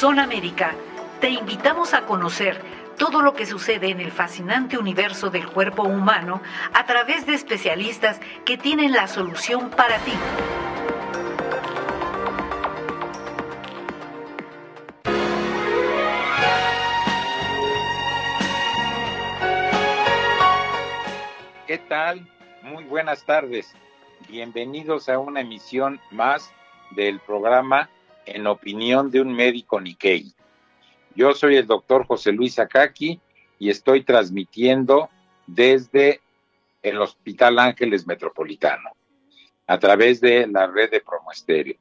Zona América, te invitamos a conocer todo lo que sucede en el fascinante universo del cuerpo humano a través de especialistas que tienen la solución para ti. ¿Qué tal? Muy buenas tardes. Bienvenidos a una emisión más del programa En Opinión de un Médico Nikkei. Yo soy el doctor José Luis Akaki y estoy transmitiendo desde el Hospital Ángeles Metropolitano a través de la red de Promo Estéreo.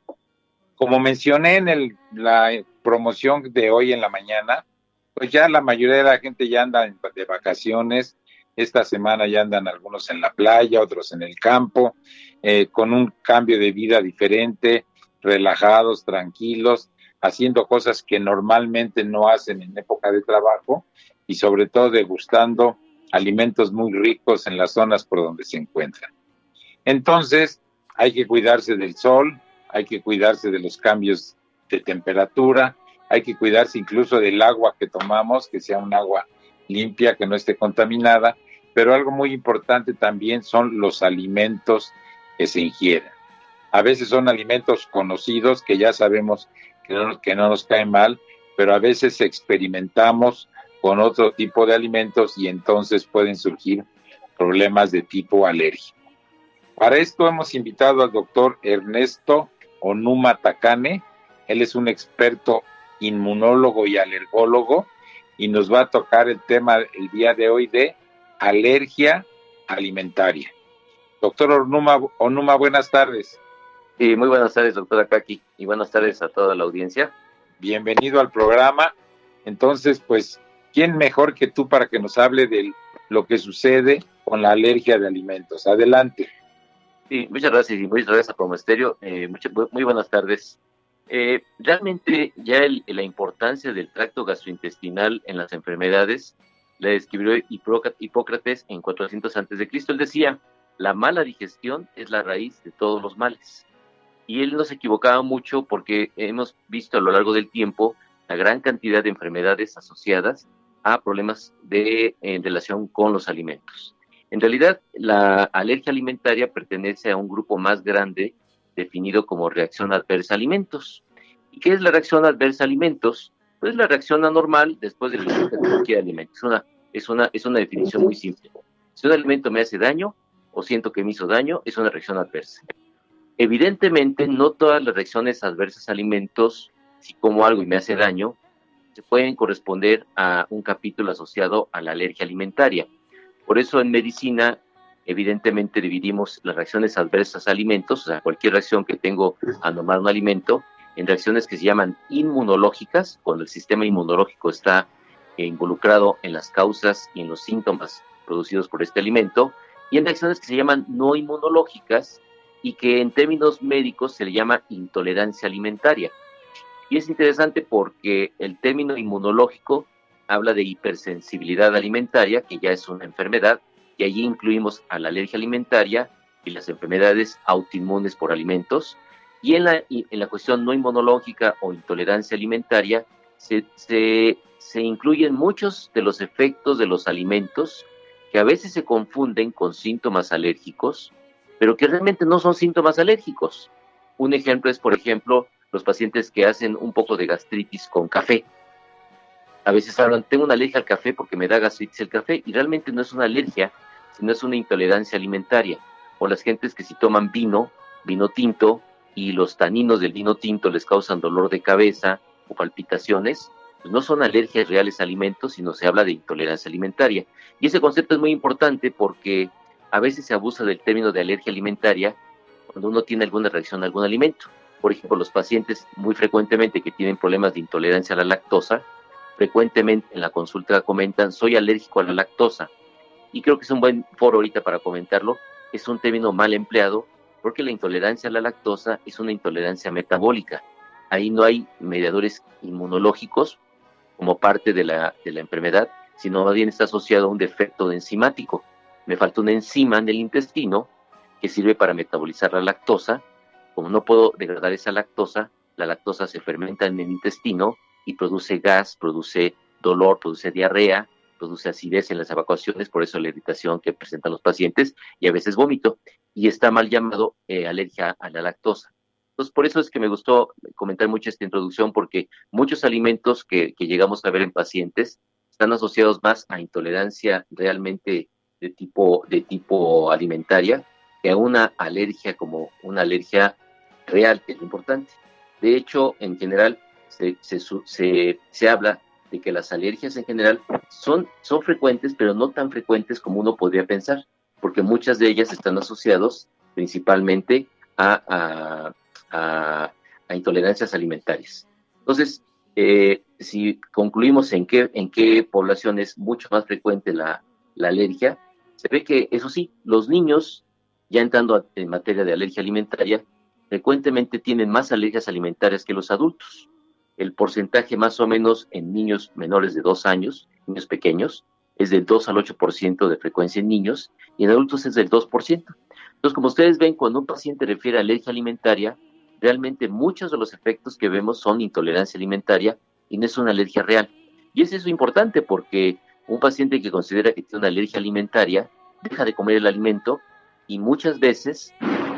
Como mencioné en la promoción de hoy en la mañana, pues ya la mayoría de la gente ya anda de vacaciones. Esta semana ya andan algunos en la playa, otros en el campo, con un cambio de vida diferente, relajados, tranquilos, haciendo cosas que normalmente no hacen en época de trabajo y sobre todo degustando alimentos muy ricos en las zonas por donde se encuentran. Entonces, hay que cuidarse del sol, hay que cuidarse de los cambios de temperatura, hay que cuidarse incluso del agua que tomamos, que sea un agua limpia, que no esté contaminada, pero algo muy importante también son los alimentos que se ingieren. A veces son alimentos conocidos que ya sabemos que no nos caen mal, pero a veces experimentamos con otro tipo de alimentos y entonces pueden surgir problemas de tipo alérgico. Para esto hemos invitado al doctor Ernesto Onuma Takane. Él es un experto inmunólogo y alergólogo y nos va a tocar el tema el día de hoy de alergia alimentaria. Doctor Onuma, buenas tardes. Sí, muy buenas tardes, doctor Akaki, y buenas tardes a toda la audiencia. Bienvenido al programa. Entonces, pues, ¿quién mejor que tú para que nos hable de lo que sucede con la alergia de alimentos? Adelante. Sí, muchas gracias y muchas gracias a Promo Estéreo. Muy buenas tardes. Realmente ya la importancia del tracto gastrointestinal en las enfermedades la describió Hipócrates en 400 a.C. Él decía, la mala digestión es la raíz de todos los males. Y él no se equivocaba mucho porque hemos visto a lo largo del tiempo la gran cantidad de enfermedades asociadas a problemas en relación con los alimentos. En realidad, la alergia alimentaria pertenece a un grupo más grande definido como reacción adversa a alimentos. ¿Y qué es la reacción adversa a alimentos? Pues la reacción anormal después de la ingesta de cualquier alimento. Es una definición muy simple. Si un alimento me hace daño o siento que me hizo daño, es una reacción adversa. Evidentemente, no todas las reacciones adversas a alimentos, si como algo y me hace daño, se pueden corresponder a un capítulo asociado a la alergia alimentaria. Por eso en medicina, evidentemente dividimos las reacciones adversas a alimentos, o sea, cualquier reacción que tengo anormal a un alimento, en reacciones que se llaman inmunológicas, cuando el sistema inmunológico está involucrado en las causas y en los síntomas producidos por este alimento, y en reacciones que se llaman no inmunológicas, y que en términos médicos se le llama intolerancia alimentaria. Y es interesante porque el término inmunológico habla de hipersensibilidad alimentaria, que ya es una enfermedad, y allí incluimos a la alergia alimentaria y las enfermedades autoinmunes por alimentos. Y en la cuestión no inmunológica o intolerancia alimentaria se incluyen muchos de los efectos de los alimentos que a veces se confunden con síntomas alérgicos, pero que realmente no son síntomas alérgicos. Un ejemplo es, por ejemplo, los pacientes que hacen un poco de gastritis con café. A veces hablan, tengo una alergia al café porque me da gastritis el café, y realmente no es una alergia, sino es una intolerancia alimentaria. O las gentes que si toman vino tinto, y los taninos del vino tinto les causan dolor de cabeza o palpitaciones, pues no son alergias reales a alimentos, sino se habla de intolerancia alimentaria. Y ese concepto es muy importante porque a veces se abusa del término de alergia alimentaria cuando uno tiene alguna reacción a algún alimento. Por ejemplo, los pacientes muy frecuentemente que tienen problemas de intolerancia a la lactosa, frecuentemente en la consulta comentan, soy alérgico a la lactosa. Y creo que es un buen foro ahorita para comentarlo. Es un término mal empleado porque la intolerancia a la lactosa es una intolerancia metabólica. Ahí no hay mediadores inmunológicos como parte de la enfermedad, sino más bien está asociado a un defecto enzimático. Me falta una enzima en el intestino que sirve para metabolizar la lactosa. Como no puedo degradar esa lactosa, la lactosa se fermenta en el intestino y produce gas, produce dolor, produce diarrea, produce acidez en las evacuaciones, por eso la irritación que presentan los pacientes y a veces vómito, y está mal llamado alergia a la lactosa. Entonces, por eso es que me gustó comentar mucho esta introducción, porque muchos alimentos que llegamos a ver en pacientes están asociados más a intolerancia realmente de tipo alimentaria que a una alergia como una alergia real, que es lo importante. De hecho, en general, se habla de que las alergias en general son frecuentes, pero no tan frecuentes como uno podría pensar, porque muchas de ellas están asociados principalmente a intolerancias alimentarias. Entonces, si concluimos en qué población es mucho más frecuente la alergia, se ve que, eso sí, los niños, ya entrando en materia de alergia alimentaria, frecuentemente tienen más alergias alimentarias que los adultos. El porcentaje más o menos en niños menores de 2 años, niños pequeños, es del 2 al 8% de frecuencia en niños, y en adultos es del 2%. Entonces, como ustedes ven, cuando un paciente refiere a alergia alimentaria, realmente muchos de los efectos que vemos son intolerancia alimentaria y no es una alergia real. Y es eso importante, porque un paciente que considera que tiene una alergia alimentaria deja de comer el alimento y muchas veces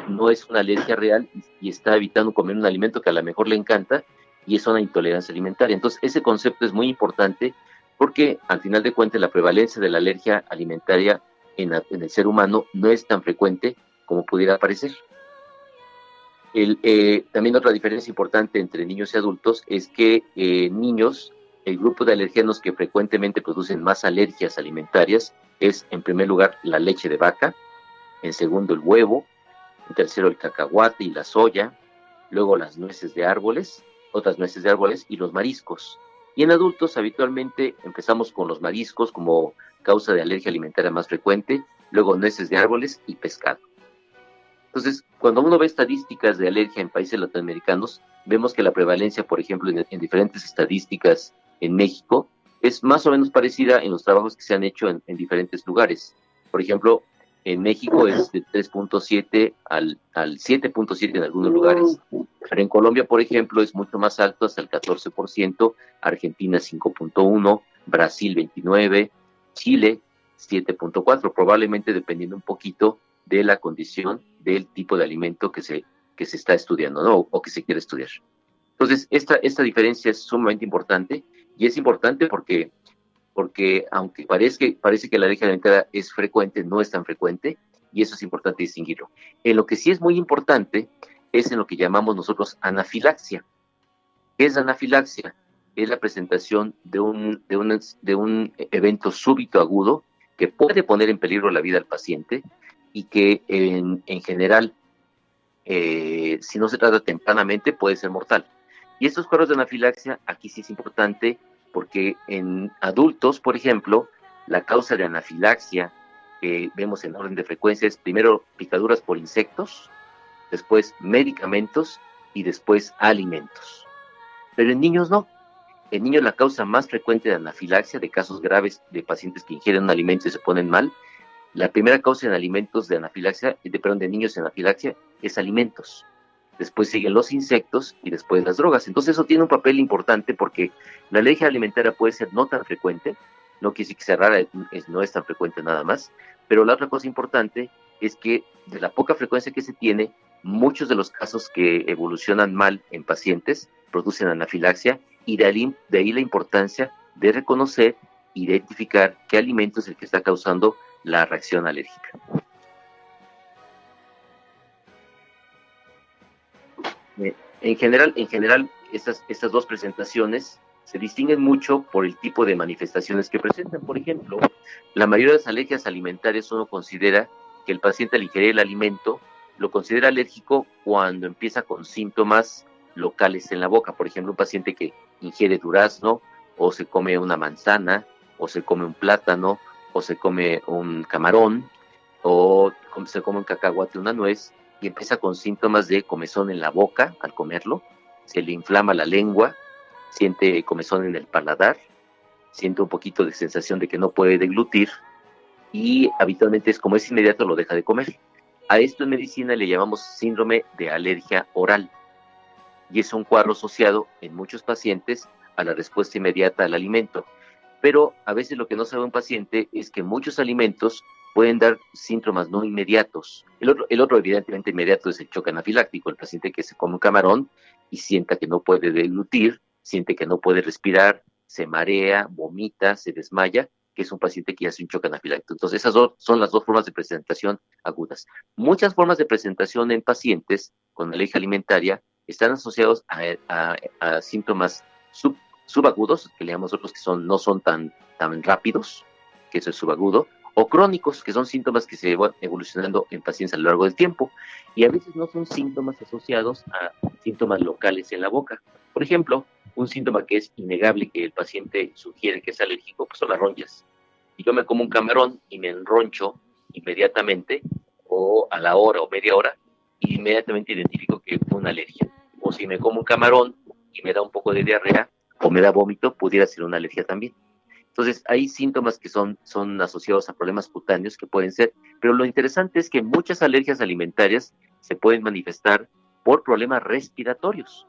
no es una alergia real y está evitando comer un alimento que a lo mejor le encanta y es una intolerancia alimentaria. Entonces, ese concepto es muy importante, porque al final de cuentas la prevalencia de la alergia alimentaria en el ser humano no es tan frecuente como pudiera parecer. También otra diferencia importante entre niños y adultos es que niños, el grupo de alergenos que frecuentemente producen más alergias alimentarias es, en primer lugar, la leche de vaca, en segundo, el huevo, en tercero, el cacahuate y la soya, luego las nueces de árboles, otras nueces de árboles y los mariscos. Y en adultos habitualmente empezamos con los mariscos como causa de alergia alimentaria más frecuente, luego nueces de árboles y pescado. Entonces, cuando uno ve estadísticas de alergia en países latinoamericanos, vemos que la prevalencia, por ejemplo, en diferentes estadísticas en México, es más o menos parecida en los trabajos que se han hecho en diferentes lugares. Por ejemplo, en México es de 3.7 al 7.7 en algunos lugares. Pero en Colombia, por ejemplo, es mucho más alto, hasta el 14%, Argentina 5.1, Brasil 29, Chile 7.4, probablemente dependiendo un poquito de la condición del tipo de alimento que se está estudiando, ¿no? O que se quiere estudiar. Entonces, esta diferencia es sumamente importante, y es importante porque aunque parece que la alergia alimentaria es frecuente, no es tan frecuente, y eso es importante distinguirlo. En lo que sí es muy importante es en lo que llamamos nosotros anafilaxia. ¿Qué es anafilaxia? Es la presentación de un evento súbito agudo que puede poner en peligro la vida del paciente y que en general, si no se trata tempranamente, puede ser mortal. Y estos cuadros de anafilaxia, aquí sí es importante, porque en adultos, por ejemplo, la causa de anafilaxia que vemos en orden de frecuencia es primero picaduras por insectos, después medicamentos y después alimentos. Pero en niños no. En niños la causa más frecuente de anafilaxia, de casos graves de pacientes que ingieren un alimento y se ponen mal, la primera causa en alimentos de anafilaxia, de niños en anafilaxia, es alimentos. Después siguen los insectos y después las drogas. Entonces eso tiene un papel importante, porque la alergia alimentaria puede ser no tan frecuente, no quiere decir que sea rara, no es tan frecuente nada más, pero la otra cosa importante es que de la poca frecuencia que se tiene, muchos de los casos que evolucionan mal en pacientes producen anafilaxia, y de ahí la importancia de reconocer, identificar qué alimento es el que está causando la reacción alérgica. En general, estas dos presentaciones se distinguen mucho por el tipo de manifestaciones que presentan. Por ejemplo, la mayoría de las alergias alimentarias, uno considera que el paciente, al ingerir el alimento, lo considera alérgico cuando empieza con síntomas locales en la boca. Por ejemplo, un paciente que ingiere durazno, o se come una manzana, o se come un plátano, o se come un camarón, o se come un cacahuate, una nuez, y empieza con síntomas de comezón en la boca al comerlo, se le inflama la lengua, siente comezón en el paladar, siente un poquito de sensación de que no puede deglutir, y habitualmente como es inmediato, lo deja de comer. A esto en medicina le llamamos síndrome de alergia oral, y es un cuadro asociado en muchos pacientes a la respuesta inmediata al alimento. Pero a veces lo que no sabe un paciente es que muchos alimentos pueden dar síntomas no inmediatos. El otro evidentemente inmediato es el choque anafiláctico, el paciente que se come un camarón y sienta que no puede deglutir, siente que no puede respirar, se marea, vomita, se desmaya, que es un paciente que hace un choque anafiláctico. Entonces esas son las dos formas de presentación agudas. Muchas formas de presentación en pacientes con alergia alimentaria están asociados a síntomas subagudos, que le llamamos nosotros, que no son tan rápidos, que eso es subagudo, o crónicos, que son síntomas que se van evolucionando en pacientes a lo largo del tiempo, y a veces no son síntomas asociados a síntomas locales en la boca. Por ejemplo, un síntoma que es innegable que el paciente sugiere que es alérgico, pues son las ronchas. Si yo me como un camarón y me enroncho inmediatamente, o a la hora o media hora, inmediatamente identifico que fue una alergia. O si me como un camarón y me da un poco de diarrea, o me da vómito, pudiera ser una alergia también. Entonces, hay síntomas que son asociados a problemas cutáneos que pueden ser, pero lo interesante es que muchas alergias alimentarias se pueden manifestar por problemas respiratorios,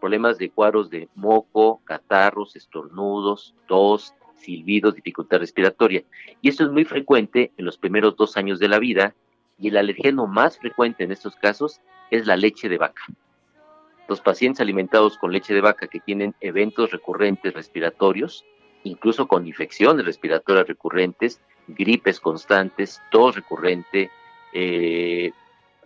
problemas de cuadros de moco, catarros, estornudos, tos, silbidos, dificultad respiratoria. Y esto es muy frecuente en los primeros 2 años de la vida, y el alergeno más frecuente en estos casos es la leche de vaca. Los pacientes alimentados con leche de vaca que tienen eventos recurrentes respiratorios, incluso con infecciones respiratorias recurrentes, gripes constantes, tos recurrente,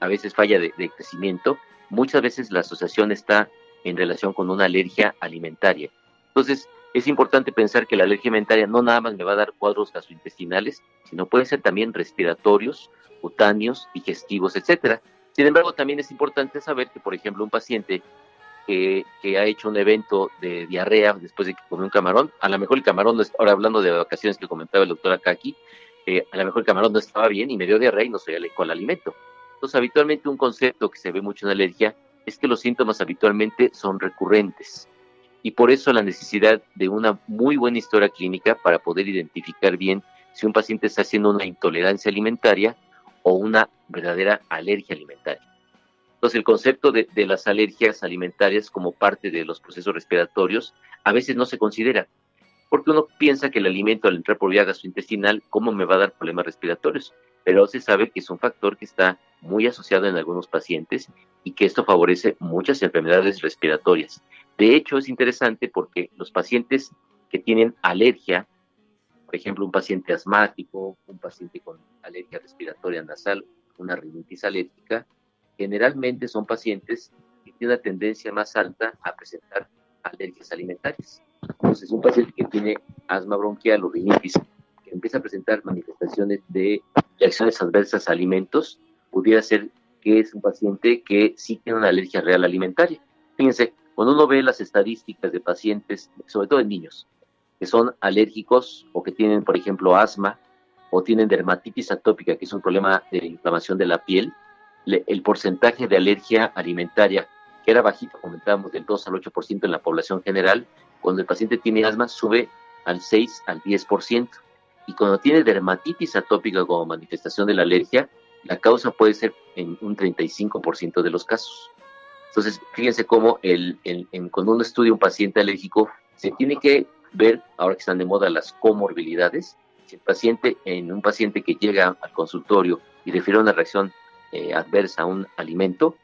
a veces falla de crecimiento, muchas veces la asociación está en relación con una alergia alimentaria. Entonces, es importante pensar que la alergia alimentaria no nada más me va a dar cuadros gastrointestinales, sino pueden ser también respiratorios, cutáneos, digestivos, etcétera. Sin embargo, también es importante saber que, por ejemplo, un paciente que ha hecho un evento de diarrea después de que comió un camarón, a lo mejor el camarón, ahora hablando de vacaciones que comentaba el doctor Akaki, a lo mejor el camarón no estaba bien y me dio diarrea y no soy alérgico al alimento. Entonces, habitualmente un concepto que se ve mucho en alergia es que los síntomas habitualmente son recurrentes, y por eso la necesidad de una muy buena historia clínica para poder identificar bien si un paciente está haciendo una intolerancia alimentaria o una verdadera alergia alimentaria. Entonces, el concepto de las alergias alimentarias como parte de los procesos respiratorios a veces no se considera, porque uno piensa que el alimento al entrar por vía gastrointestinal, ¿cómo me va a dar problemas respiratorios? Pero se sabe que es un factor que está muy asociado en algunos pacientes y que esto favorece muchas enfermedades respiratorias. De hecho, es interesante porque los pacientes que tienen alergia, por ejemplo, un paciente asmático, un paciente con alergia respiratoria nasal, una rinitis alérgica, generalmente son pacientes que tienen una tendencia más alta a presentar alergias alimentarias. Entonces, un paciente que tiene asma bronquial o rinitis, que empieza a presentar manifestaciones de reacciones adversas a alimentos, pudiera ser que es un paciente que sí tiene una alergia real alimentaria. Fíjense, cuando uno ve las estadísticas de pacientes, sobre todo en niños, que son alérgicos o que tienen, por ejemplo, asma o tienen dermatitis atópica, que es un problema de inflamación de la piel, el porcentaje de alergia alimentaria, que era bajito, comentábamos, del 2 al 8% en la población general, cuando el paciente tiene asma sube al 6 al 10%. Y cuando tiene dermatitis atópica como manifestación de la alergia, la causa puede ser en un 35% de los casos. Entonces, fíjense cómo cuando uno estudia un paciente alérgico, se tiene que ver, ahora que están de moda las comorbilidades, si un paciente que llega al consultorio y refiere una reacción adversa a un alimento,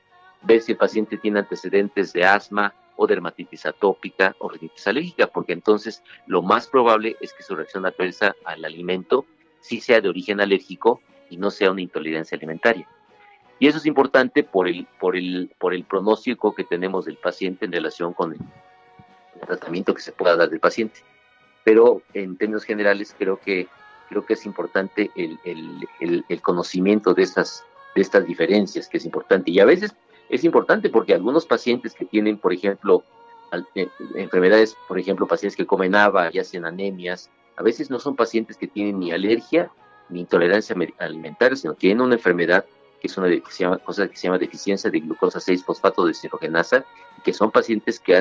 ver si el paciente tiene antecedentes de asma o dermatitis atópica o rinitis alérgica, porque entonces lo más probable es que su reacción adversa al alimento sí sea de origen alérgico y no sea una intolerancia alimentaria. Y eso es importante por el pronóstico que tenemos del paciente en relación con el tratamiento que se pueda dar del paciente. Pero en términos generales creo que es importante el conocimiento de estas diferencias, que es importante. Y a veces es importante porque algunos pacientes que tienen, por ejemplo, enfermedades, por ejemplo, pacientes que comen haba y hacen anemias, a veces no son pacientes que tienen ni alergia ni intolerancia alimentaria, sino tienen una enfermedad que es cosa que se llama deficiencia de glucosa 6-fosfato deshidrogenasa, que son pacientes que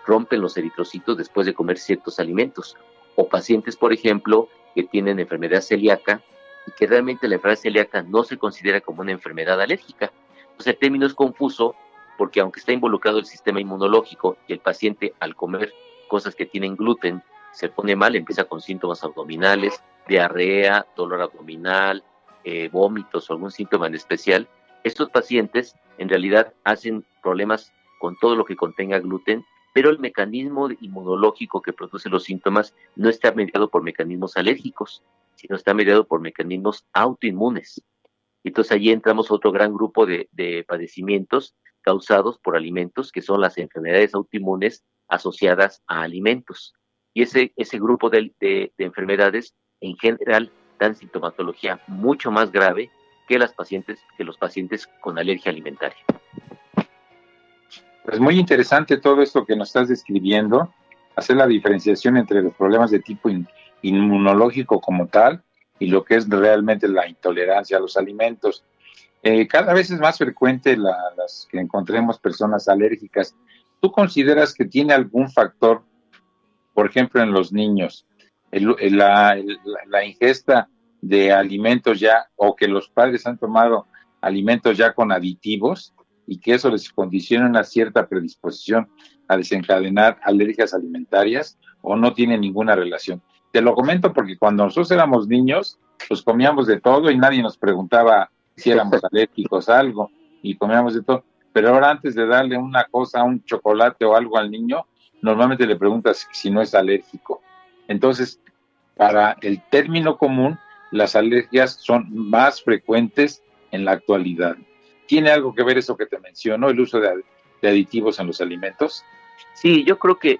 rompen los eritrocitos después de comer ciertos alimentos, o pacientes, por ejemplo, que tienen enfermedad celíaca y que realmente la enfermedad celíaca no se considera como una enfermedad alérgica. Entonces el término es confuso porque aunque está involucrado el sistema inmunológico y el paciente al comer cosas que tienen gluten se pone mal, empieza con síntomas abdominales, diarrea, dolor abdominal, vómitos o algún síntoma en especial, estos pacientes en realidad hacen problemas con todo lo que contenga gluten, pero el mecanismo inmunológico que produce los síntomas no está mediado por mecanismos alérgicos, sino está mediado por mecanismos autoinmunes. Entonces allí entramos a otro gran grupo de padecimientos causados por alimentos, que son las enfermedades autoinmunes asociadas a alimentos. Y ese grupo de enfermedades en general dan sintomatología mucho más grave que los pacientes con alergia alimentaria. Pues muy interesante todo esto que nos estás describiendo, hacer la diferenciación entre los problemas de tipo inmunológico como tal y lo que es realmente la intolerancia a los alimentos. Cada vez es más frecuente las que encontremos personas alérgicas. ¿Tú consideras que tiene algún factor, por ejemplo, en los niños, la ingesta de alimentos ya, o que los padres han tomado alimentos ya con aditivos, y que eso les condiciona una cierta predisposición a desencadenar alergias alimentarias, o no tiene ninguna relación? Te lo comento porque cuando nosotros éramos niños, pues comíamos de todo y nadie nos preguntaba si éramos alérgicos a algo, y comíamos de todo. Pero ahora, antes de darle una cosa, un chocolate o algo al niño, normalmente le preguntas si no es alérgico. Entonces, para el término común, las alergias son más frecuentes en la actualidad. ¿Tiene algo que ver eso que te menciono, el uso de aditivos en los alimentos? Sí, yo creo que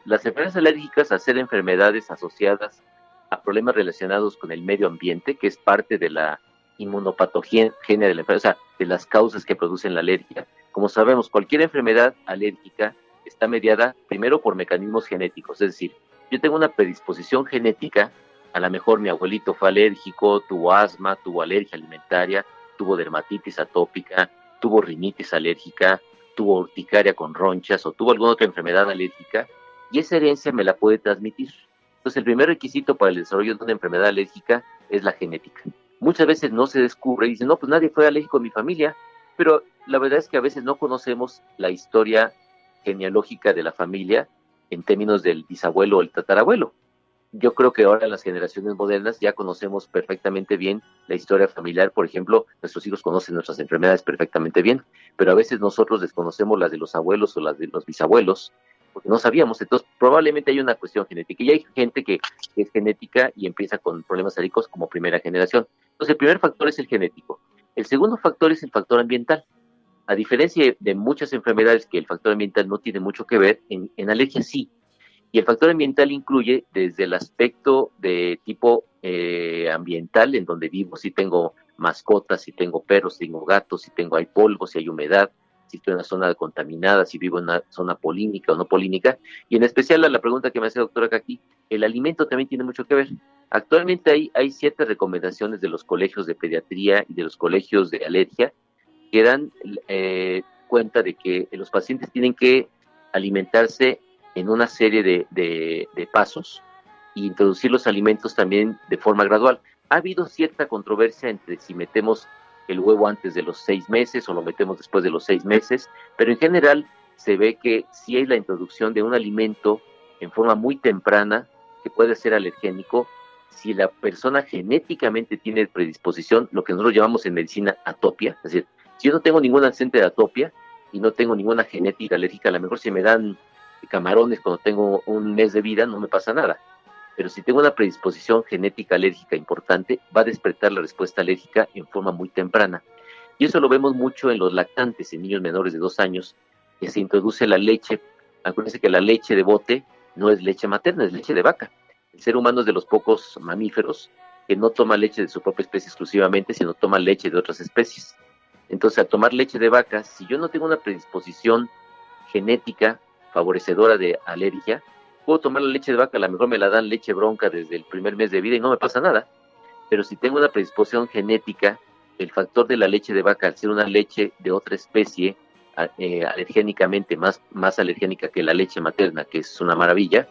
las enfermedades alérgicas, al ser enfermedades asociadas a problemas relacionados con el medio ambiente, que es parte de la inmunopatogenia de la enfermedad, o sea, de las causas que producen la alergia. Como sabemos, cualquier enfermedad alérgica está mediada primero por mecanismos genéticos, es decir, yo tengo una predisposición genética, a lo mejor mi abuelito fue alérgico, tuvo asma, tuvo alergia alimentaria, tuvo dermatitis atópica, tuvo rinitis alérgica, tuvo urticaria con ronchas o tuvo alguna otra enfermedad alérgica, y esa herencia me la puede transmitir. Entonces, el primer requisito para el desarrollo de una enfermedad alérgica es la genética. Muchas veces no se descubre y dicen, no, pues nadie fue alérgico en mi familia, pero la verdad es que a veces no conocemos la historia genealógica de la familia en términos del bisabuelo o el tatarabuelo. Yo creo que ahora en las generaciones modernas ya conocemos perfectamente bien la historia familiar. Por ejemplo, nuestros hijos conocen nuestras enfermedades perfectamente bien, pero a veces nosotros desconocemos las de los abuelos o las de los bisabuelos, porque no sabíamos. Entonces, probablemente hay una cuestión genética. Y hay gente que es genética y empieza con problemas alérgicos como primera generación. Entonces, el primer factor es el genético. El segundo factor es el factor ambiental. A diferencia de muchas enfermedades que el factor ambiental no tiene mucho que ver, en alergia sí. Y el factor ambiental incluye desde el aspecto de tipo ambiental, en donde vivo, si tengo mascotas, si tengo perros, si tengo gatos, si hay polvo, si hay humedad, si estoy en una zona contaminada, si vivo en una zona polínica o no polínica. Y en especial a la pregunta que me hace la doctora Kaki, el alimento también tiene mucho que ver. Actualmente hay 7 recomendaciones de los colegios de pediatría y de los colegios de alergia que dan cuenta de que los pacientes tienen que alimentarse en una serie de pasos e introducir los alimentos también de forma gradual. Ha habido cierta controversia entre si metemos el huevo antes de los 6 meses o lo metemos después de los 6 meses, pero en general se ve que sí hay la introducción de un alimento en forma muy temprana que puede ser alergénico si la persona genéticamente tiene predisposición, lo que nosotros llamamos en medicina atopia. Es decir, si yo no tengo ningún antecedente de atopia y no tengo ninguna genética alérgica, a lo mejor si me dan camarones cuando tengo un mes de vida no me pasa nada, pero si tengo una predisposición genética alérgica importante, va a despertar la respuesta alérgica en forma muy temprana. Y eso lo vemos mucho en los lactantes, en niños menores de 2 años, que se introduce la leche. Acuérdense que la leche de bote no es leche materna, es leche de vaca. El ser humano es de los pocos mamíferos que no toma leche de su propia especie exclusivamente, sino toma leche de otras especies. Entonces, al tomar leche de vaca, si yo no tengo una predisposición genética favorecedora de alergia, puedo tomar la leche de vaca, a lo mejor me la dan leche bronca desde el primer mes de vida y no me pasa nada, pero si tengo una predisposición genética, el factor de la leche de vaca, al ser una leche de otra especie, alergénicamente más alergénica que la leche materna, que es una maravilla,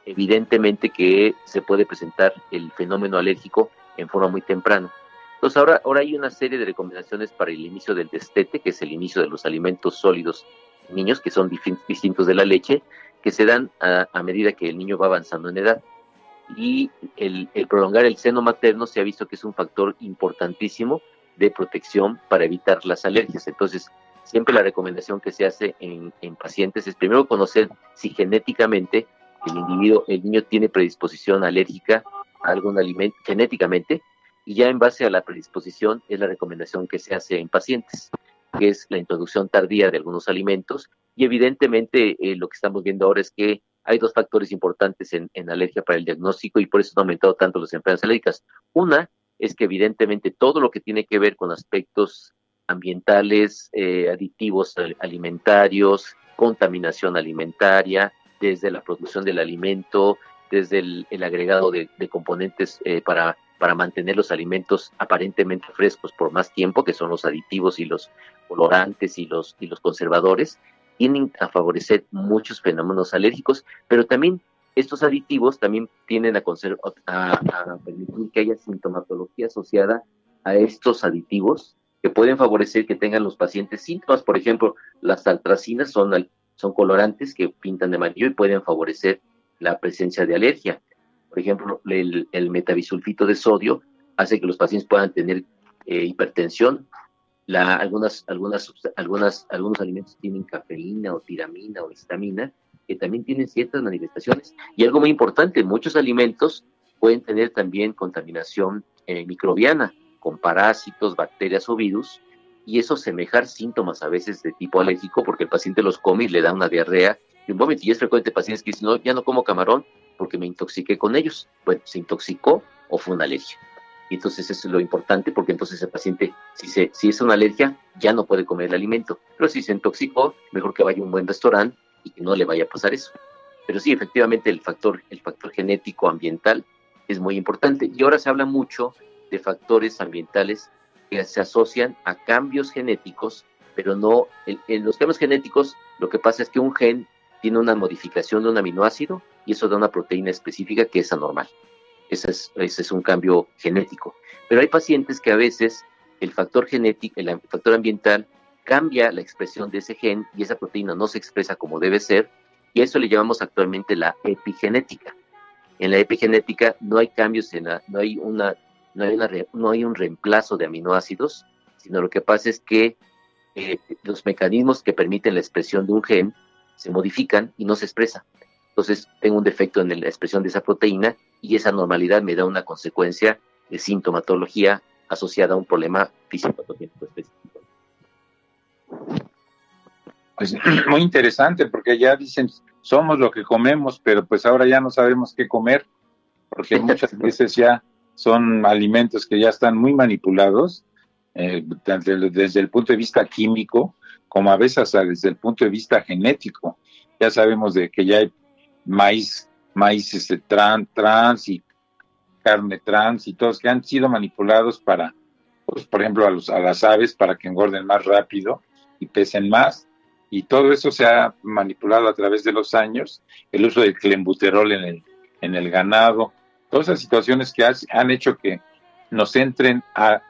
evidentemente que se puede presentar el fenómeno alérgico en forma muy temprana. Entonces ahora hay una serie de recomendaciones para el inicio del destete, que es el inicio de los alimentos sólidos en niños, que son distintos de la leche, que se dan a medida que el niño va avanzando en edad. Y el prolongar el seno materno se ha visto que es un factor importantísimo de protección para evitar las alergias. Entonces, siempre la recomendación que se hace en pacientes es primero conocer si genéticamente el niño tiene predisposición alérgica a algún alimento genéticamente, y ya en base a la predisposición es la recomendación que se hace en pacientes, que es la introducción tardía de algunos alimentos. Y evidentemente lo que estamos viendo ahora es que hay dos factores importantes en alergia para el diagnóstico, y por eso han aumentado tanto las enfermedades alérgicas. Una es que evidentemente todo lo que tiene que ver con aspectos ambientales, aditivos alimentarios, contaminación alimentaria, desde la producción del alimento, desde el agregado de componentes para mantener los alimentos aparentemente frescos por más tiempo, que son los aditivos y los colorantes y los conservadores, tienden a favorecer muchos fenómenos alérgicos, pero también estos aditivos también tienden a permitir que haya sintomatología asociada a estos aditivos, que pueden favorecer que tengan los pacientes síntomas. Por ejemplo, las altracinas son colorantes que pintan de amarillo y pueden favorecer la presencia de alergia. Por ejemplo, el metabisulfito de sodio hace que los pacientes puedan tener hipertensión. Algunos alimentos tienen cafeína o tiramina o histamina, que también tienen ciertas manifestaciones. Y algo muy importante, muchos alimentos pueden tener también contaminación microbiana, con parásitos, bacterias o virus, y eso semejar síntomas a veces de tipo alérgico, porque el paciente los come y le da una diarrea y un vómito. Y es frecuente pacientes que dicen, no, ya no como camarón porque me intoxiqué con ellos. Bueno, se intoxicó o fue una alergia. Y entonces eso es lo importante, porque entonces el paciente, si es una alergia, ya no puede comer el alimento. Pero si se intoxicó, mejor que vaya a un buen restaurante y que no le vaya a pasar eso. Pero sí, efectivamente, el factor genético ambiental es muy importante. Y ahora se habla mucho de factores ambientales que se asocian a cambios genéticos, pero no, en los cambios genéticos lo que pasa es que un gen tiene una modificación de un aminoácido y eso da una proteína específica que es anormal. Ese es un cambio genético. Pero hay pacientes que a veces el factor genético, el factor ambiental, cambia la expresión de ese gen y esa proteína no se expresa como debe ser, y a eso le llamamos actualmente la epigenética. En la epigenética no hay cambios, no hay un reemplazo de aminoácidos, sino lo que pasa es que los mecanismos que permiten la expresión de un gen se modifican y no se expresa. Entonces tengo un defecto en la expresión de esa proteína y esa anormalidad me da una consecuencia de sintomatología asociada a un problema fisiopatológico específico. Pues muy interesante, porque ya dicen, somos lo que comemos, pero pues ahora ya no sabemos qué comer, porque muchas veces ya son alimentos que ya están muy manipulados, desde el punto de vista químico, como a veces desde el punto de vista genético. Ya sabemos de que ya hay maíz trans y carne trans y todos que han sido manipulados para, pues, por ejemplo, a las aves para que engorden más rápido y pesen más, y todo eso se ha manipulado a través de los años. El uso del clenbuterol en el ganado, todas esas situaciones que han hecho que nos entren a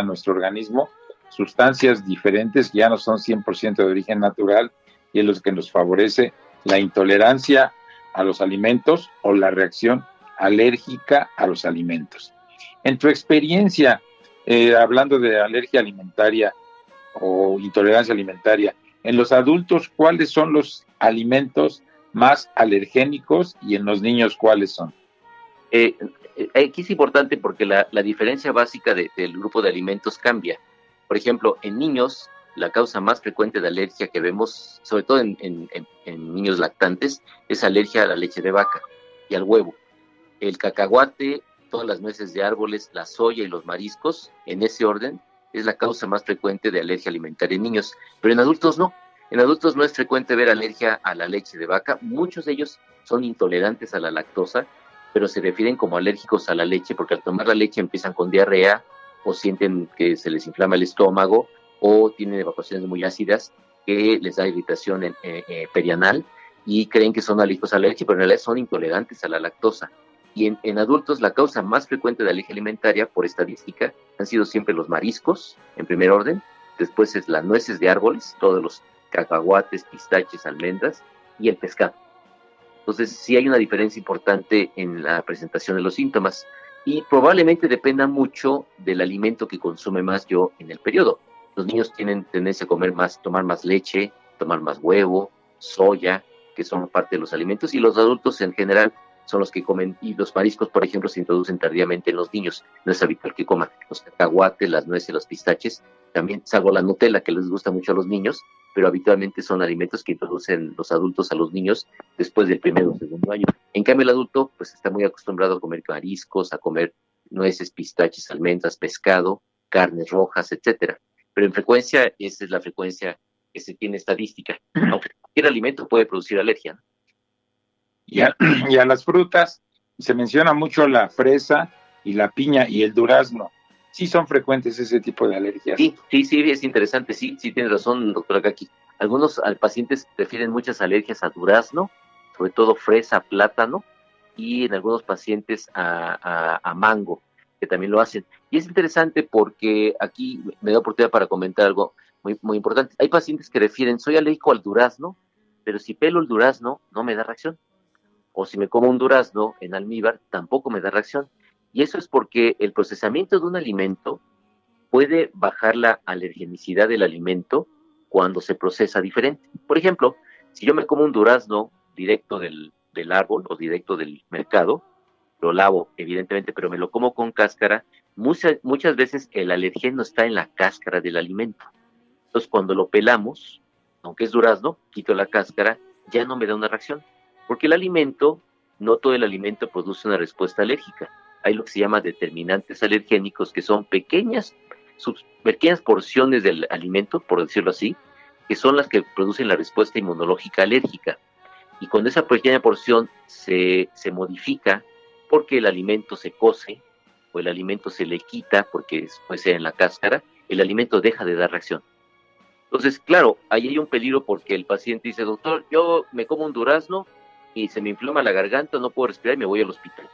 nuestro organismo sustancias diferentes que ya no son 100% de origen natural, y es lo que nos favorece la intolerancia a los alimentos o la reacción alérgica a los alimentos. En tu experiencia, hablando de alergia alimentaria o intolerancia alimentaria, en los adultos, ¿cuáles son los alimentos más alergénicos, y en los niños cuáles son? Aquí es importante porque la diferencia básica del grupo de alimentos cambia. Por ejemplo, en niños, la causa más frecuente de alergia que vemos, sobre todo en niños lactantes, es alergia a la leche de vaca y al huevo. El cacahuate, todas las nueces de árboles, la soya y los mariscos, en ese orden, es la causa más frecuente de alergia alimentaria en niños. Pero en adultos no. En adultos no es frecuente ver alergia a la leche de vaca. Muchos de ellos son intolerantes a la lactosa, pero se refieren como alérgicos a la leche porque al tomar la leche empiezan con diarrea o sienten que se les inflama el estómago o tienen evacuaciones muy ácidas que les da irritación perianal y creen que son alérgicos a la leche, pero en realidad son intolerantes a la lactosa. Y en adultos la causa más frecuente de alergia alimentaria, por estadística, han sido siempre los mariscos, en primer orden, después es las nueces de árboles, todos los cacahuates, pistaches, almendras, y el pescado. Entonces, sí hay una diferencia importante en la presentación de los síntomas y probablemente dependa mucho del alimento que consume más yo en el periodo. Los niños tienen tendencia a comer más, tomar más leche, tomar más huevo, soya, que son parte de los alimentos, y los adultos en general son los que comen, y los mariscos, por ejemplo, se introducen tardíamente en los niños. No es habitual que coman los cacahuates, las nueces, los pistaches, también salvo la Nutella, que les gusta mucho a los niños, pero habitualmente son alimentos que introducen los adultos a los niños después del primer o segundo año. En cambio, el adulto pues está muy acostumbrado a comer mariscos, a comer nueces, pistaches, almendras, pescado, carnes rojas, etcétera. Pero en frecuencia, esa es la frecuencia que se tiene estadística. Aunque cualquier alimento puede producir alergia, ¿no? Y a las frutas se menciona mucho la fresa y la piña y el durazno. ¿Sí son frecuentes ese tipo de alergias? Sí, es interesante, sí tienes razón, doctora Kaki. Algunos pacientes refieren muchas alergias a durazno, sobre todo fresa, plátano, y en algunos pacientes a mango, que también lo hacen. Y es interesante porque aquí me da oportunidad para comentar algo muy, muy importante. Hay pacientes que refieren, soy alérgico al durazno, pero si pelo el durazno no me da reacción. O si me como un durazno en almíbar, tampoco me da reacción. Y eso es porque el procesamiento de un alimento puede bajar la alergenicidad del alimento cuando se procesa diferente. Por ejemplo, si yo me como un durazno directo del árbol o directo del mercado, lo lavo, evidentemente, pero me lo como con cáscara, muchas veces el alergeno está en la cáscara del alimento. Entonces, cuando lo pelamos, aunque es durazno, quito la cáscara, ya no me da una reacción. Porque el alimento, no todo el alimento produce una respuesta alérgica. Hay lo que se llama determinantes alergénicos, que son pequeñas porciones del alimento, por decirlo así, que son las que producen la respuesta inmunológica alérgica. Y cuando esa pequeña porción se modifica porque el alimento se cose o el alimento se le quita porque puede ser en la cáscara, el alimento deja de dar reacción. Entonces, claro, ahí hay un peligro porque el paciente dice, doctor, yo me como un durazno y se me inflama la garganta, no puedo respirar y me voy al hospital.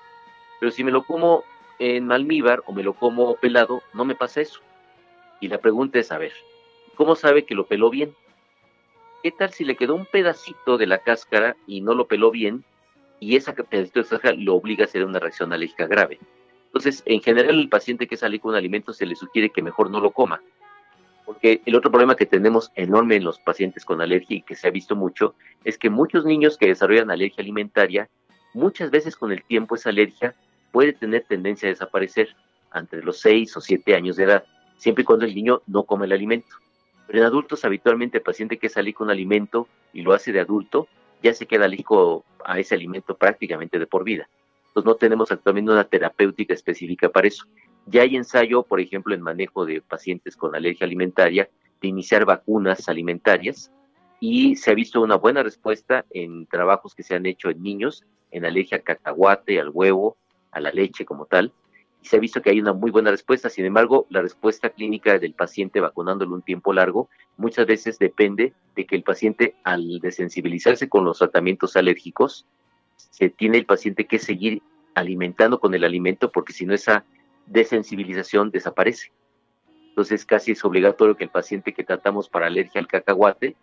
Pero si me lo como en almíbar o me lo como pelado, no me pasa eso. Y la pregunta es, a ver, ¿cómo sabe que lo peló bien? ¿Qué tal si le quedó un pedacito de la cáscara y no lo peló bien y ese pedacito de cáscara lo obliga a hacer una reacción alérgica grave? Entonces, en general, el paciente que sale con un alimento se le sugiere que mejor no lo coma. Porque el otro problema que tenemos enorme en los pacientes con alergia y que se ha visto mucho es que muchos niños que desarrollan alergia alimentaria, muchas veces con el tiempo esa alergia puede tener tendencia a desaparecer entre los 6 o 7 años de edad, siempre y cuando el niño no come el alimento. Pero en adultos, habitualmente el paciente que es alérgico a un alimento y lo hace de adulto, ya se queda alérgico a ese alimento prácticamente de por vida. Entonces no tenemos actualmente una terapéutica específica para eso. Ya hay ensayo, por ejemplo, en manejo de pacientes con alergia alimentaria, de iniciar vacunas alimentarias, y se ha visto una buena respuesta en trabajos que se han hecho en niños, en alergia al cacahuate, al huevo, a la leche como tal, y se ha visto que hay una muy buena respuesta. Sin embargo, la respuesta clínica del paciente vacunándolo un tiempo largo muchas veces depende de que el paciente, al desensibilizarse con los tratamientos alérgicos, se tiene el paciente que seguir alimentando con el alimento, porque si no esa desensibilización desaparece. Entonces casi es obligatorio que el paciente que tratamos para alergia al cacahuate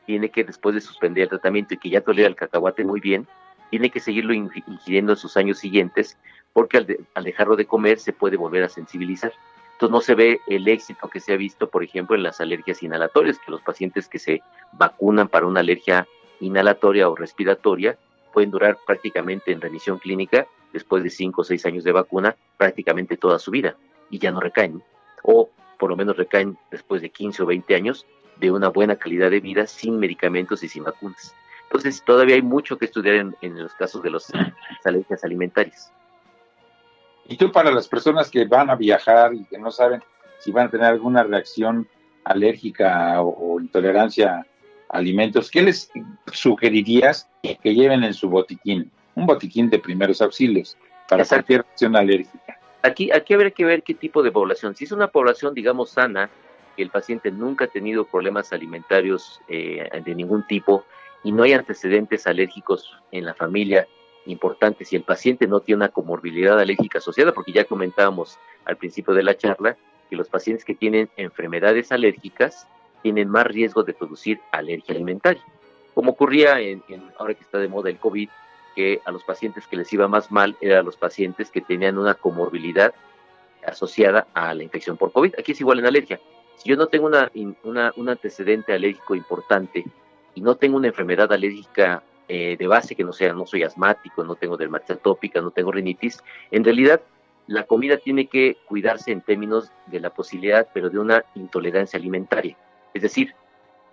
tiene que, después de suspender el tratamiento y que ya tolera el cacahuate muy bien, tiene que seguirlo ingiriendo en sus años siguientes, porque al dejarlo de comer se puede volver a sensibilizar. Entonces no se ve el éxito que se ha visto, por ejemplo, en las alergias inhalatorias, que los pacientes que se vacunan para una alergia inhalatoria o respiratoria pueden durar prácticamente en remisión clínica después de 5 o 6 años de vacuna, prácticamente toda su vida, y ya no recaen, o por lo menos recaen después de 15 o 20 años de una buena calidad de vida sin medicamentos y sin vacunas. Entonces todavía hay mucho que estudiar en los casos de las alergias alimentarias. Y tú, para las personas que van a viajar y que no saben si van a tener alguna reacción alérgica o intolerancia a alimentos, ¿qué les sugerirías que lleven en su botiquín? Un botiquín de primeros auxilios para cualquier reacción alérgica. Aquí habría que ver qué tipo de población. Si es una población, digamos, sana, que el paciente nunca ha tenido problemas alimentarios de ningún tipo y no hay antecedentes alérgicos en la familia importantes, si el paciente no tiene una comorbilidad alérgica asociada, porque ya comentábamos al principio de la charla que los pacientes que tienen enfermedades alérgicas tienen más riesgo de producir alergia alimentaria, como ocurría ahora que está de moda el COVID, que a los pacientes que les iba más mal eran a los pacientes que tenían una asociada a la infección por COVID. Aquí es igual en alergia. Si yo no tengo un antecedente alérgico importante y no tengo una enfermedad alérgica de base que no soy asmático, no tengo dermatitis atópica, no tengo rinitis, en realidad la comida tiene que cuidarse en términos de la posibilidad, pero de una intolerancia alimentaria. Es decir,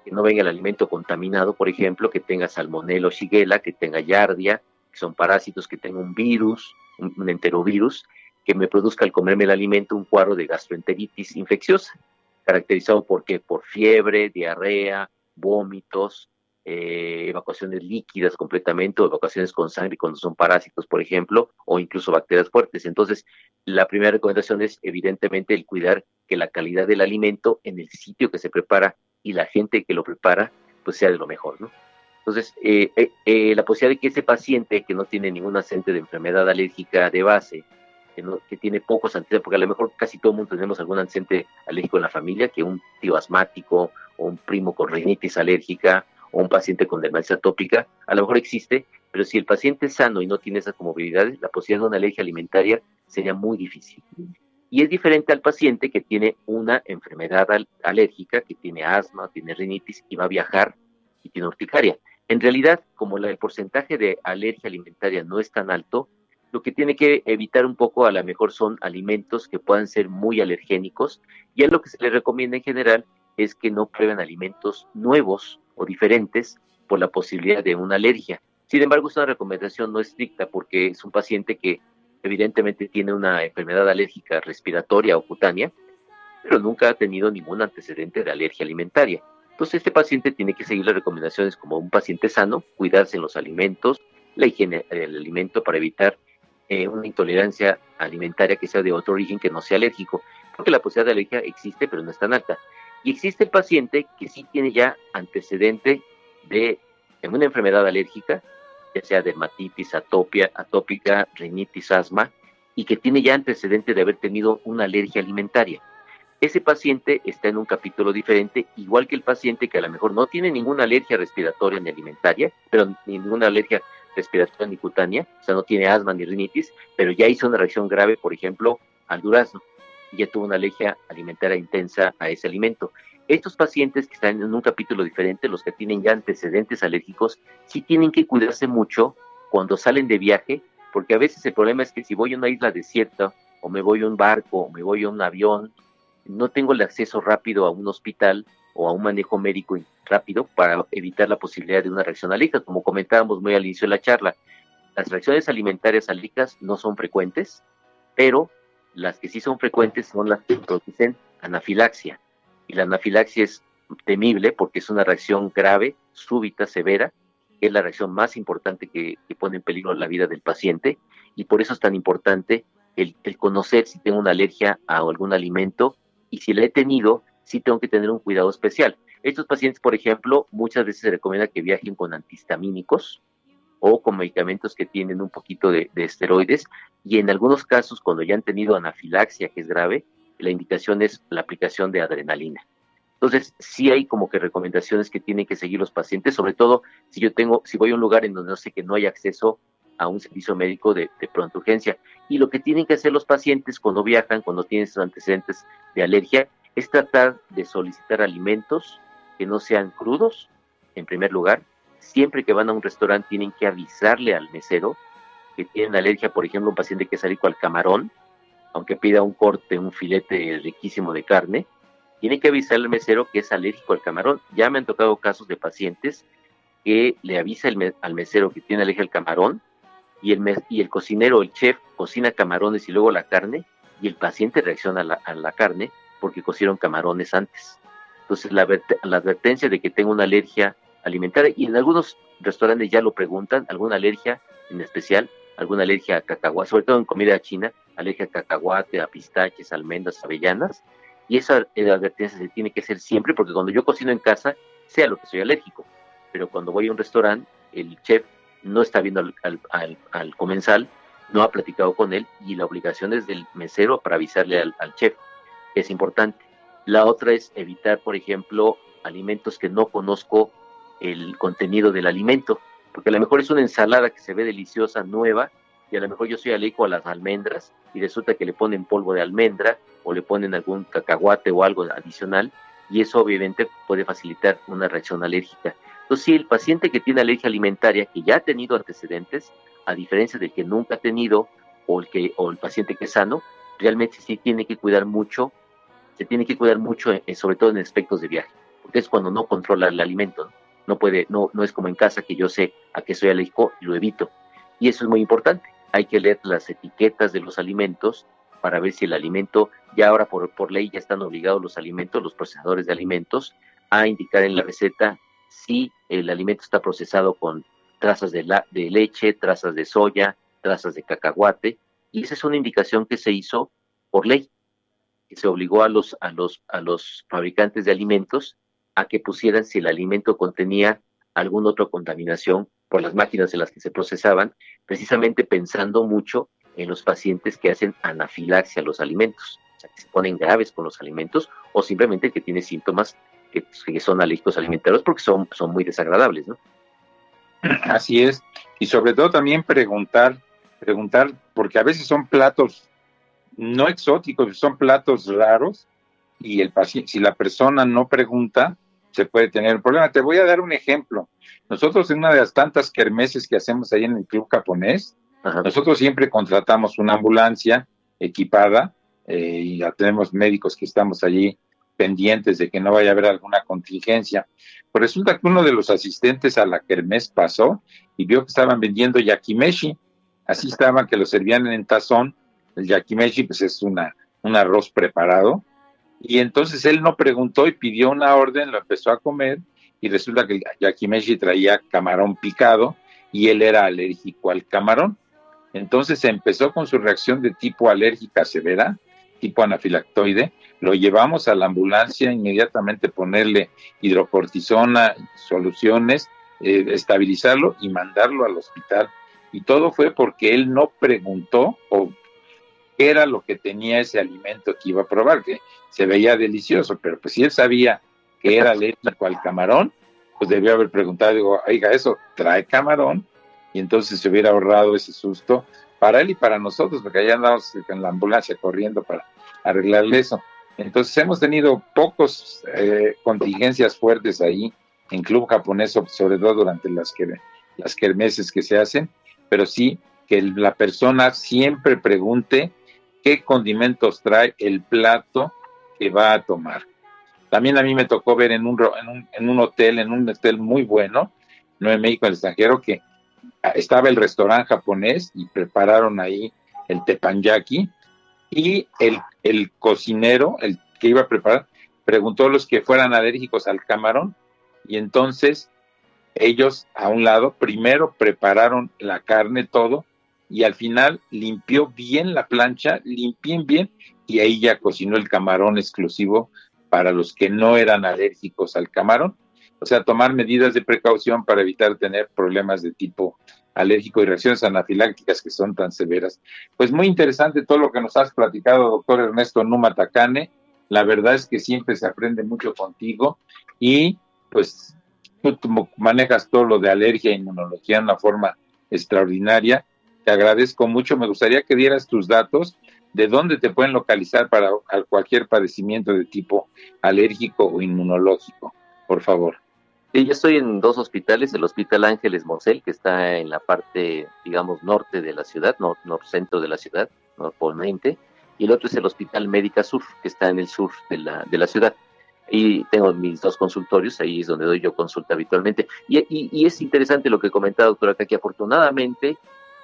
que no venga el alimento contaminado, por ejemplo, que tenga salmonella o shigella, que tenga giardia, que son parásitos, que tenga un virus, un enterovirus, que me produzca al comerme el alimento un cuadro de gastroenteritis infecciosa, caracterizado por ¿qué? Por fiebre, diarrea, vómitos, evacuaciones líquidas completamente, o evacuaciones con sangre cuando son parásitos, por ejemplo, o incluso bacterias fuertes. Entonces, la primera recomendación es evidentemente el cuidar que la calidad del alimento en el sitio que se prepara y la gente que lo prepara, pues sea de lo mejor, ¿no? Entonces, la posibilidad de que ese paciente que no tiene ningún antecedente de enfermedad alérgica de base, que tiene pocos antecedentes, porque a lo mejor casi todo el mundo tenemos algún antecedente alérgico en la familia, que un tío asmático, o un primo con rinitis alérgica, o un paciente con dermatitis atópica, a lo mejor existe, pero si el paciente es sano y no tiene esas comorbilidades, la posibilidad de una alergia alimentaria sería muy difícil. Y es diferente al paciente que tiene una enfermedad alérgica, que tiene asma, tiene rinitis y va a viajar y tiene urticaria. En realidad, como el porcentaje de alergia alimentaria no es tan alto, lo que tiene que evitar un poco a lo mejor son alimentos que puedan ser muy alergénicos, y es lo que se les recomienda en general es que no prueben alimentos nuevos o diferentes por la posibilidad de una alergia. Sin embargo, es una recomendación no estricta porque es un paciente que evidentemente tiene una enfermedad alérgica respiratoria o cutánea, pero nunca ha tenido ningún antecedente de alergia alimentaria. Entonces, este paciente tiene que seguir las recomendaciones como un paciente sano, cuidarse en los alimentos, la higiene del alimento para evitar una intolerancia alimentaria que sea de otro origen que no sea alérgico, porque la posibilidad de alergia existe, pero no es tan alta. Y existe el paciente que sí tiene ya antecedente de una enfermedad alérgica, ya sea dermatitis atópica, rinitis, asma, y que tiene ya antecedente de haber tenido una alergia alimentaria. Ese paciente está en un capítulo diferente, igual que el paciente que a lo mejor no tiene ninguna alergia respiratoria ni alimentaria, pero ninguna alergia respiratoria ni cutánea, o sea, no tiene asma ni rinitis, pero ya hizo una reacción grave, por ejemplo, al durazno, y ya tuvo una alergia alimentaria intensa a ese alimento. Estos pacientes que están en un capítulo diferente, los que tienen ya antecedentes alérgicos, sí tienen que cuidarse mucho cuando salen de viaje, porque a veces el problema es que si voy a una isla desierta, o me voy a un barco, o me voy a un avión, no tengo el acceso rápido a un hospital o a un manejo médico rápido para evitar la posibilidad de una reacción alérgica. Como comentábamos muy al inicio de la charla, las reacciones alimentarias alérgicas no son frecuentes, pero las que sí son frecuentes son las que producen anafilaxia. Y la anafilaxia es temible porque es una reacción grave, súbita, severa, que es la reacción más importante que pone en peligro la vida del paciente, y por eso es tan importante el conocer si tengo una alergia a algún alimento, y si la he tenido, sí tengo que tener un cuidado especial. Estos pacientes, por ejemplo, muchas veces se recomienda que viajen con antihistamínicos o con medicamentos que tienen un poquito de esteroides, y en algunos casos, cuando ya han tenido anafilaxia, que es grave, la indicación es la aplicación de adrenalina. Entonces, sí hay como que recomendaciones que tienen que seguir los pacientes, sobre todo si voy a un lugar en donde no sé que no hay acceso a un servicio médico de pronta urgencia. Y lo que tienen que hacer los pacientes cuando viajan, cuando tienen sus antecedentes de alergia, es tratar de solicitar alimentos que no sean crudos, en primer lugar. Siempre que van a un restaurante tienen que avisarle al mesero que tienen alergia, por ejemplo, un paciente que es alérgico al camarón, aunque pida un corte, un filete riquísimo de carne, tiene que avisarle al mesero que es alérgico al camarón. Ya me han tocado casos de pacientes que le avisa al mesero que tiene alergia al camarón, y el cocinero, el chef, cocina camarones y luego la carne, y el paciente reacciona a la carne porque cocieron camarones antes. Entonces, la advertencia de que tengo una alergia alimentaria, y en algunos restaurantes ya lo preguntan, alguna alergia en especial, alguna alergia a cacahuate, sobre todo en comida china, alergia a cacahuate, a pistaches, almendras, avellanas, y esa advertencia se tiene que hacer siempre, porque cuando yo cocino en casa, sé a lo que soy alérgico, pero cuando voy a un restaurante, el chef no está viendo al comensal, no ha platicado con él, y la obligación es del mesero para avisarle al chef. Es importante. La otra es evitar, por ejemplo, alimentos que no conozco el contenido del alimento. porque a lo mejor es una ensalada que se ve deliciosa, nueva, y a lo mejor yo soy alérgico a las almendras, y resulta que le ponen polvo de almendra, o le ponen algún cacahuate o algo adicional, y eso obviamente puede facilitar una reacción alérgica. Entonces, si el paciente que tiene alergia alimentaria, que ya ha tenido antecedentes, a diferencia del que nunca ha tenido, o el paciente que es sano, realmente sí tiene que cuidar mucho, se tiene que cuidar mucho, sobre todo en aspectos de viaje, porque es cuando no controla el alimento, ¿no? No es como en casa que yo sé a qué soy alérgico y lo evito. Y eso es muy importante. Hay que leer las etiquetas de los alimentos para ver si el alimento, ya ahora por ley ya están obligados los procesadores de alimentos, a indicar en la receta si el alimento está procesado con trazas de leche, trazas de soya, trazas de cacahuate, y esa es una indicación que se hizo por ley, que se obligó a los fabricantes de alimentos a que pusieran si el alimento contenía alguna otra contaminación por las máquinas en las que se procesaban, precisamente pensando mucho en los pacientes que hacen anafilaxia a los alimentos, o sea, que se ponen graves con los alimentos, o simplemente que tiene síntomas que son alérgicos alimentarios porque son muy desagradables, ¿no? Así es, y sobre todo también preguntar, porque a veces son platos no exóticos, son platos raros, y el paciente, si la persona no pregunta, se puede tener un problema. Te voy a dar un ejemplo. Nosotros en una de las tantas kermeses que hacemos ahí en el Club Japonés, Ajá. nosotros siempre contratamos una ambulancia equipada, y ya tenemos médicos que estamos allí pendientes de que no vaya a haber alguna contingencia. Pues resulta que uno de los asistentes a la kermés pasó y vio que estaban vendiendo yakimeshi. Así estaban, que lo servían en tazón. El yakimeshi pues es un arroz preparado, y entonces él no preguntó y pidió una orden, lo empezó a comer, y resulta que el yakimeshi traía camarón picado y él era alérgico al camarón. Entonces empezó con su reacción de tipo alérgica severa, tipo anafilactoide. Lo llevamos a la ambulancia, inmediatamente ponerle hidrocortisona, soluciones, estabilizarlo y mandarlo al hospital. Y todo fue porque él no preguntó o qué era lo que tenía ese alimento que iba a probar, que se veía delicioso, pero pues si él sabía que era alérgico al camarón, pues debió haber preguntado, digo, oiga, ¿eso trae camarón? Y entonces se hubiera ahorrado ese susto para él y para nosotros, porque allá andamos en la ambulancia corriendo para arreglarle eso. Entonces hemos tenido pocos contingencias fuertes ahí en Club Japonés, sobre todo durante las kermeses que se hacen, pero sí que la persona siempre pregunte qué condimentos trae el plato que va a tomar. También a mí me tocó ver en un hotel muy bueno, no en México, en el extranjero, que estaba el restaurante japonés y prepararon ahí el teppanyaki, y el cocinero, el que iba a preparar, preguntó a los que fueran alérgicos al camarón, y entonces ellos a un lado primero prepararon la carne, todo, y al final limpió bien la plancha, limpien bien, y ahí ya cocinó el camarón exclusivo para los que no eran alérgicos al camarón. O sea, tomar medidas de precaución para evitar tener problemas de tipo alérgico y reacciones anafilácticas que son tan severas. Pues muy interesante todo lo que nos has platicado, doctor Ernesto Numa Takane. La verdad es que siempre se aprende mucho contigo, y pues tú manejas todo lo de alergia e inmunología de una forma extraordinaria. Te agradezco mucho. Me gustaría que dieras tus datos, de dónde te pueden localizar para cualquier padecimiento de tipo alérgico o inmunológico, por favor. Sí, yo estoy en dos hospitales, el Hospital Ángeles Mosel, que está en la parte, digamos, norte de la ciudad, centro de la ciudad, norponiente, y el otro es el Hospital Médica Sur, que está en el sur de la ciudad. Y tengo mis dos consultorios, ahí es donde doy yo consulta habitualmente. Y es interesante lo que comentaba, doctora, que afortunadamente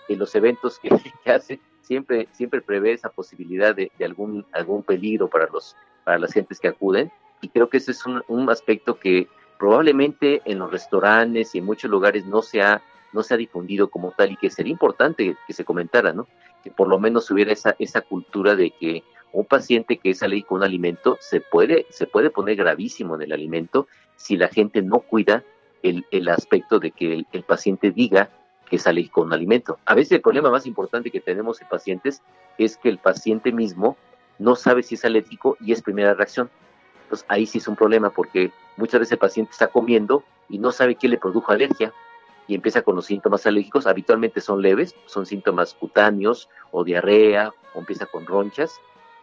en los eventos que hace siempre prevé esa posibilidad de algún peligro para las gentes que acuden, y creo que ese es un aspecto que probablemente en los restaurantes y en muchos lugares no se ha difundido como tal, y que sería importante que se comentara, ¿no? Que por lo menos hubiera esa cultura de que un paciente que es alérgico a un alimento se puede poner gravísimo en el alimento si la gente no cuida el aspecto de que el paciente diga que es alérgico a un alimento. A veces el problema más importante que tenemos en pacientes es que el paciente mismo no sabe si es alérgico y es primera reacción. Entonces ahí sí es un problema, porque muchas veces el paciente está comiendo y no sabe qué le produjo alergia. y empieza con los síntomas alérgicos. Habitualmente son leves, son síntomas cutáneos o diarrea, o empieza con ronchas,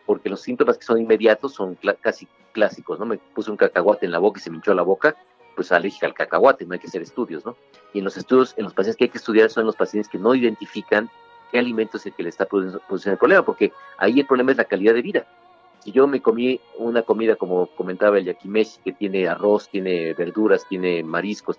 porque los síntomas que son inmediatos son casi clásicos, ¿no? Me puse un cacahuate en la boca y se me hinchó la boca, pues alérgica al cacahuate, no hay que hacer estudios, ¿no? Y en los estudios, en los pacientes que hay que estudiar son los pacientes que no identifican qué alimento es el que le está produciendo el problema, porque ahí el problema es la calidad de vida. Si yo me comí una comida, como comentaba el yakimeshi, que tiene arroz, tiene verduras, tiene mariscos,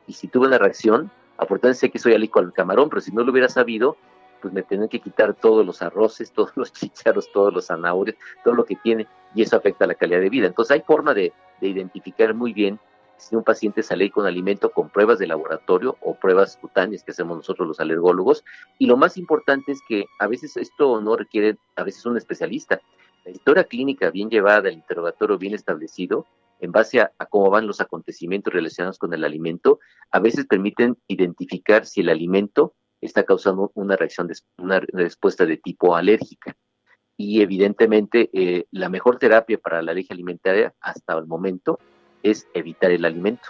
y si tuve una reacción, afortunadamente sé que soy alérgico al camarón, pero si no lo hubiera sabido, pues me tendrán que quitar todos los arroces, todos los chícharos, todos los zanahorios, todo lo que tiene, y eso afecta a la calidad de vida. Entonces hay forma de identificar muy bien si un paciente es alérgico a un alimento con pruebas de laboratorio o pruebas cutáneas que hacemos nosotros los alergólogos, y lo más importante es que a veces esto no requiere, a veces un especialista. La historia clínica bien llevada, el interrogatorio bien establecido, en base a cómo van los acontecimientos relacionados con el alimento, a veces permiten identificar si el alimento está causando una reacción, una respuesta de tipo alérgica. Y evidentemente la mejor terapia para la alergia alimentaria hasta el momento es evitar el alimento,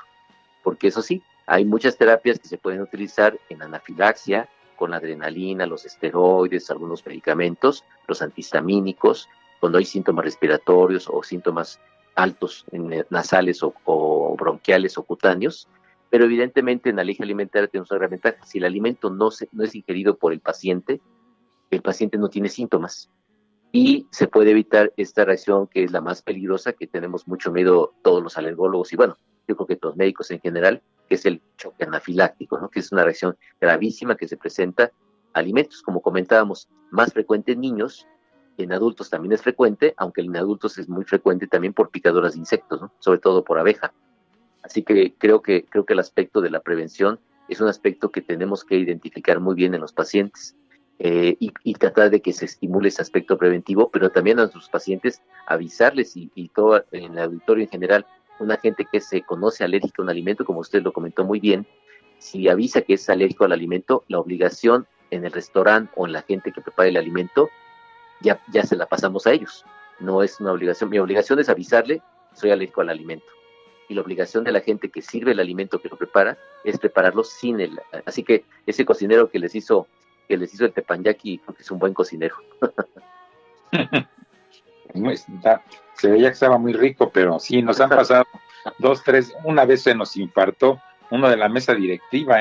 porque eso sí, hay muchas terapias que se pueden utilizar en anafilaxia, con la adrenalina, los esteroides, algunos medicamentos, los antihistamínicos, cuando hay síntomas respiratorios o síntomas altos nasales o bronquiales o cutáneos, pero evidentemente en la alergia alimentaria tenemos una gran ventaja. Si el alimento no es ingerido por el paciente no tiene síntomas y se puede evitar esta reacción que es la más peligrosa, que tenemos mucho miedo todos los alergólogos y bueno, yo creo que todos los médicos en general, que es el choque anafiláctico, ¿no? Que es una reacción gravísima que se presenta a alimentos, como comentábamos, más frecuente en niños. En adultos también es frecuente, aunque en adultos es muy frecuente también por picaduras de insectos, ¿no? Sobre todo por abeja. Así que creo que el aspecto de la prevención es un aspecto que tenemos que identificar muy bien en los pacientes y tratar de que se estimule ese aspecto preventivo, pero también a nuestros pacientes avisarles y todo en el auditorio en general, una gente que se conoce alérgica a un alimento, como usted lo comentó muy bien, si avisa que es alérgico al alimento, la obligación en el restaurante o en la gente que prepara el alimento ya se la pasamos a ellos. No es una obligación. Mi obligación es avisarle, soy alérgico al alimento. Y la obligación de la gente que sirve el alimento, que lo prepara, es prepararlo sin él. Así que ese cocinero que les hizo el teppanyaki, creo que es un buen cocinero. Se veía que estaba muy rico, pero sí, nos han pasado 2, 3, una vez se nos infartó uno de la mesa directiva,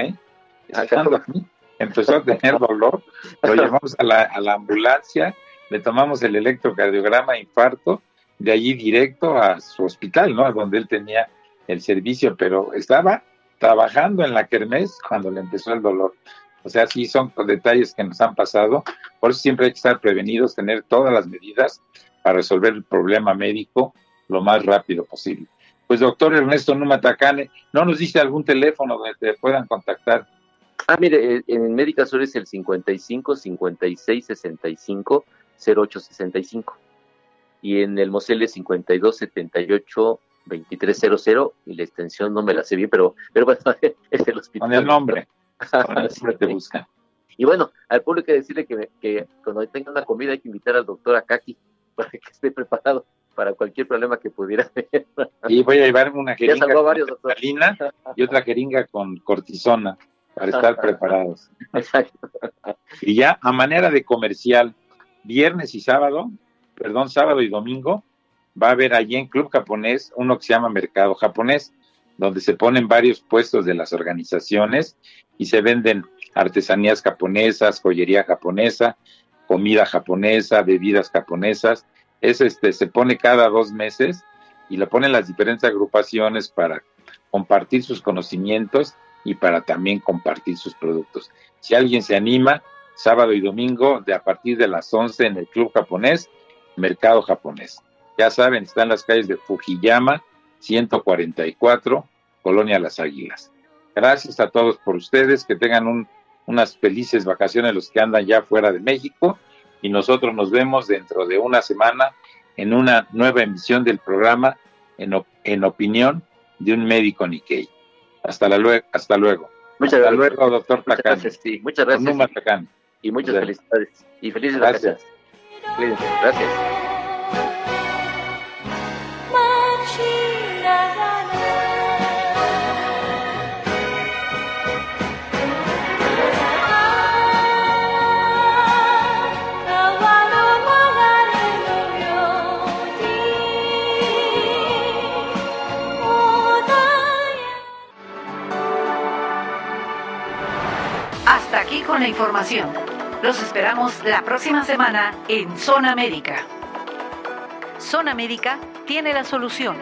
empezó a tener dolor, lo llevamos a la ambulancia, le tomamos el electrocardiograma, infarto, de allí directo a su hospital, ¿no? A donde él tenía el servicio, pero estaba trabajando en la kermés cuando le empezó el dolor. O sea, sí son detalles que nos han pasado, por eso siempre hay que estar prevenidos, tener todas las medidas para resolver el problema médico lo más rápido posible. Pues doctor Ernesto Numa Tacane, ¿no nos dice algún teléfono donde te puedan contactar? Mire, en Médica Sur es el 55 56 65 08 65 y en el Mosel es 52 78 2300 y la extensión no me la sé bien, pero bueno, es el hospital. Con el nombre te buscan. Y bueno, al público hay que decirle que cuando tenga una comida hay que invitar al doctor Akaki para que esté preparado para cualquier problema que pudiera haber. Y voy a llevarme una jeringa con salina y otra jeringa con cortisona para estar preparados. Exacto. Y ya a manera de comercial, sábado y domingo, va a haber allí en Club Japonés uno que se llama Mercado Japonés, donde se ponen varios puestos de las organizaciones y se venden artesanías japonesas, joyería japonesa, comida japonesa, bebidas japonesas. Se pone cada 2 meses y lo ponen las diferentes agrupaciones para compartir sus conocimientos y para también compartir sus productos. Si alguien se anima, sábado y domingo, a partir de las 11 en el Club Japonés, Mercado Japonés. Ya saben, está en las calles de Fujiyama, 144, Colonia Las Águilas. Gracias a todos por ustedes, que tengan unas felices vacaciones los que andan ya fuera de México, y nosotros nos vemos dentro de una semana en una nueva emisión del programa en opinión de un médico Nikkei. Hasta luego. Muchas gracias. Hasta luego, doctor Placán. Muchas gracias. Numa Placán. Y muchas felicidades. Y felices vacaciones. Cuídense. Gracias. aquí con la información. Los esperamos la próxima semana en Zona Médica. Zona Médica tiene la solución.